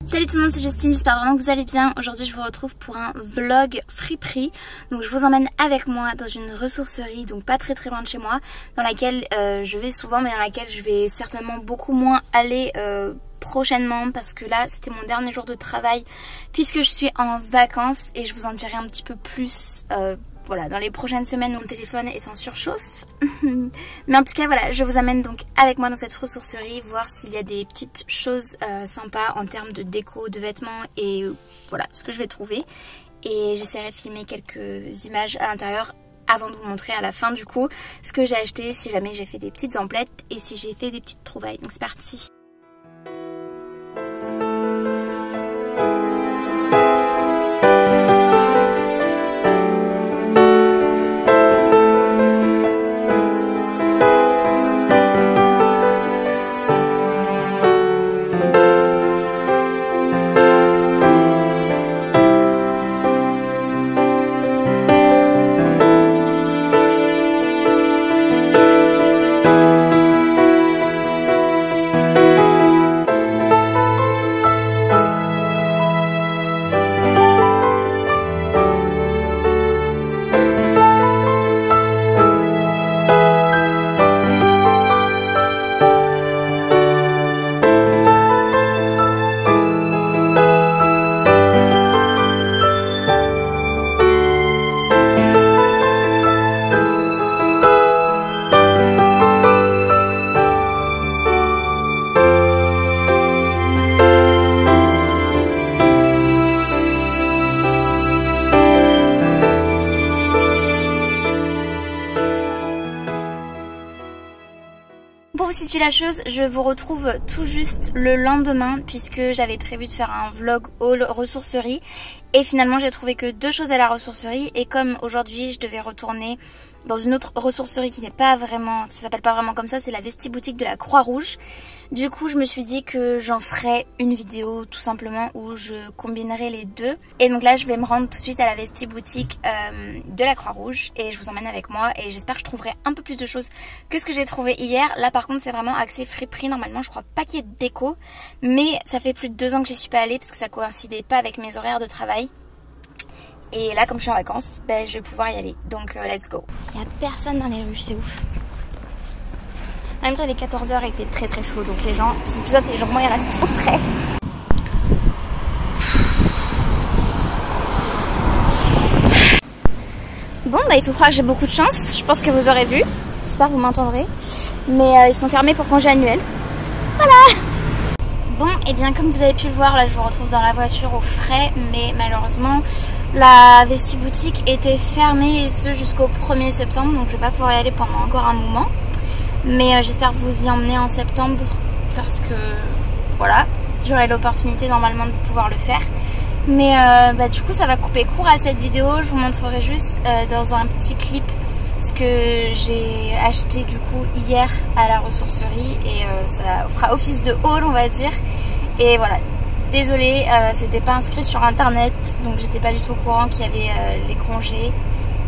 Salut tout le monde, c'est Justine, j'espère vraiment que vous allez bien. Aujourd'hui je vous retrouve pour un vlog friperie. Donc je vous emmène avec moi dans une ressourcerie, donc pas très loin de chez moi, dans laquelle je vais souvent mais dans laquelle je vais certainement beaucoup moins aller prochainement, parce que là c'était mon dernier jour de travail puisque je suis en vacances et je vous en dirai un petit peu plus voilà, dans les prochaines semaines. Mon téléphone est en surchauffe. Mais en tout cas voilà, je vous amène donc avec moi dans cette ressourcerie, voir s'il y a des petites choses sympas en termes de déco, de vêtements et voilà ce que je vais trouver. Et j'essaierai de filmer quelques images à l'intérieur avant de vous montrer à la fin du coup ce que j'ai acheté, si jamais j'ai fait des petites emplettes et si j'ai fait des petites trouvailles. Donc c'est parti. Pour vous situer la chose, je vous retrouve tout juste le lendemain puisque j'avais prévu de faire un vlog haul ressourcerie et finalement j'ai trouvé que deux choses à la ressourcerie, et comme aujourd'hui je devais retourner dans une autre ressourcerie qui n'est pas vraiment, ça s'appelle pas vraiment comme ça, c'est la Vestiboutique de la Croix-Rouge. Du coup je me suis dit que j'en ferais une vidéo tout simplement où je combinerai les deux. Et donc là je vais me rendre tout de suite à la Vestiboutique de la Croix-Rouge et je vous emmène avec moi et j'espère que je trouverai un peu plus de choses que ce que j'ai trouvé hier. Là par contre c'est vraiment axé friperie, normalement je crois pas qu'il y ait de déco, mais ça fait plus de 2 ans que j'y suis pas allée parce que ça coïncidait pas avec mes horaires de travail. Et là comme je suis en vacances, ben, je vais pouvoir y aller, donc let's go. Il n'y a personne dans les rues, c'est ouf. En même temps il est 14h et il fait très chaud, donc les gens sont plus intelligents que moi, ils restent au frais. Bon bah il faut croire que j'ai beaucoup de chance, je pense que vous aurez vu, j'espère que vous m'entendrez. Mais ils sont fermés pour congé annuel. Voilà. Bon et bien comme vous avez pu le voir, là je vous retrouve dans la voiture au frais, mais malheureusement la Vestiboutique était fermée et ce jusqu'au 1er septembre, donc je vais pas pouvoir y aller pendant encore un moment. Mais j'espère vous y emmener en septembre parce que voilà, j'aurai l'opportunité normalement de pouvoir le faire. Mais bah, du coup ça va couper court à cette vidéo, je vous montrerai juste dans un petit clip ce que j'ai acheté du coup hier à la ressourcerie et ça fera office de haul on va dire. Et voilà, désolée, c'était pas inscrit sur internet donc j'étais pas du tout au courant qu'il y avait les congés.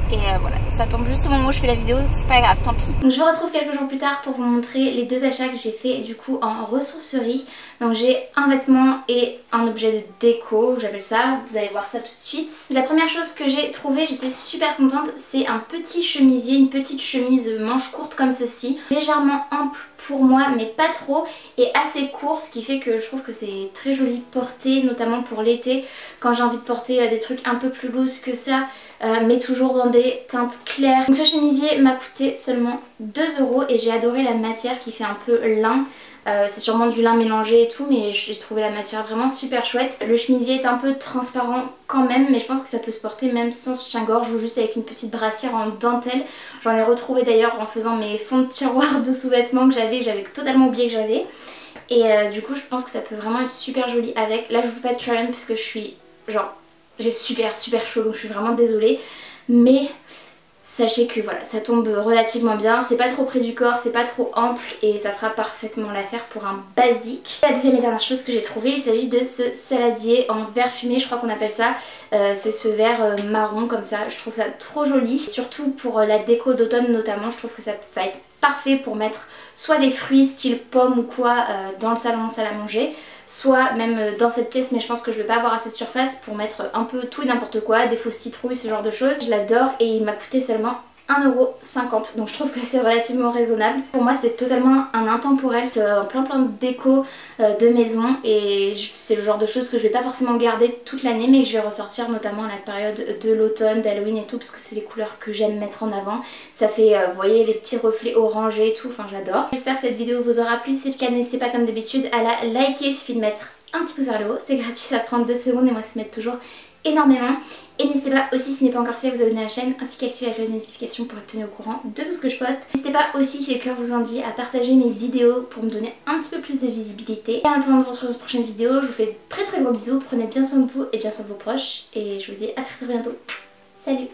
Et voilà, ça tombe juste au moment où je fais la vidéo, c'est pas grave, tant pis. Donc je vous retrouve quelques jours plus tard pour vous montrer les deux achats que j'ai fait du coup en ressourcerie. Donc j'ai un vêtement et un objet de déco, j'appelle ça, vous allez voir ça tout de suite. La première chose que j'ai trouvée, j'étais super contente, c'est un petit chemisier, une petite chemise manche courte comme ceci. Légèrement ample pour moi mais pas trop, et assez court, ce qui fait que je trouve que c'est très joli porté, notamment pour l'été quand j'ai envie de porter des trucs un peu plus loose que ça. Mais toujours dans des teintes claires. Donc ce chemisier m'a coûté seulement 2 € et j'ai adoré la matière qui fait un peu lin. C'est sûrement du lin mélangé et tout, mais j'ai trouvé la matière vraiment super chouette. Le chemisier est un peu transparent quand même, mais je pense que ça peut se porter même sans soutien-gorge ou juste avec une petite brassière en dentelle. J'en ai retrouvé d'ailleurs en faisant mes fonds de tiroir de sous-vêtements que j'avais totalement oublié que j'avais. Et du coup je pense que ça peut vraiment être super joli avec. Là je vous fais pas de try-on parce que je suis genre... j'ai super chaud donc je suis vraiment désolée, mais sachez que voilà, ça tombe relativement bien, c'est pas trop près du corps, c'est pas trop ample et ça fera parfaitement l'affaire pour un basique. La deuxième et dernière chose que j'ai trouvée, il s'agit de ce saladier en verre fumé, je crois qu'on appelle ça. C'est ce verre marron comme ça, je trouve ça trop joli. Surtout pour la déco d'automne notamment, je trouve que ça va être parfait pour mettre soit des fruits style pomme ou quoi dans le salon salle à manger. soit même dans cette pièce, mais je pense que je vais pas avoir assez de surface pour mettre un peu tout et n'importe quoi, des fausses citrouilles, ce genre de choses. Je l'adore et il m'a coûté seulement 1,50 €, donc je trouve que c'est relativement raisonnable. Pour moi c'est totalement un intemporel, c'est plein de déco de maison et c'est le genre de choses que je vais pas forcément garder toute l'année mais que je vais ressortir notamment à la période de l'automne, d'Halloween et tout, parce que c'est les couleurs que j'aime mettre en avant. Ça fait, vous voyez, les petits reflets orangés et tout, enfin j'adore. J'espère que cette vidéo vous aura plu, si c'est le cas n'hésitez pas comme d'habitude à la liker, il suffit de mettre un petit pouce vers le haut, c'est gratuit, ça prend 2 secondes et moi ça m'aide toujours énormément. Et n'hésitez pas aussi, si ce n'est pas encore fait, à vous abonner à la chaîne ainsi qu'activer la cloche de notification pour être tenu au courant de tout ce que je poste. N'hésitez pas aussi, si le cœur vous en dit, à partager mes vidéos pour me donner un petit peu plus de visibilité. Et en attendant de vous retrouver dans une prochaine vidéo, je vous fais très gros bisous, prenez bien soin de vous et bien soin de vos proches et je vous dis à très bientôt. Salut!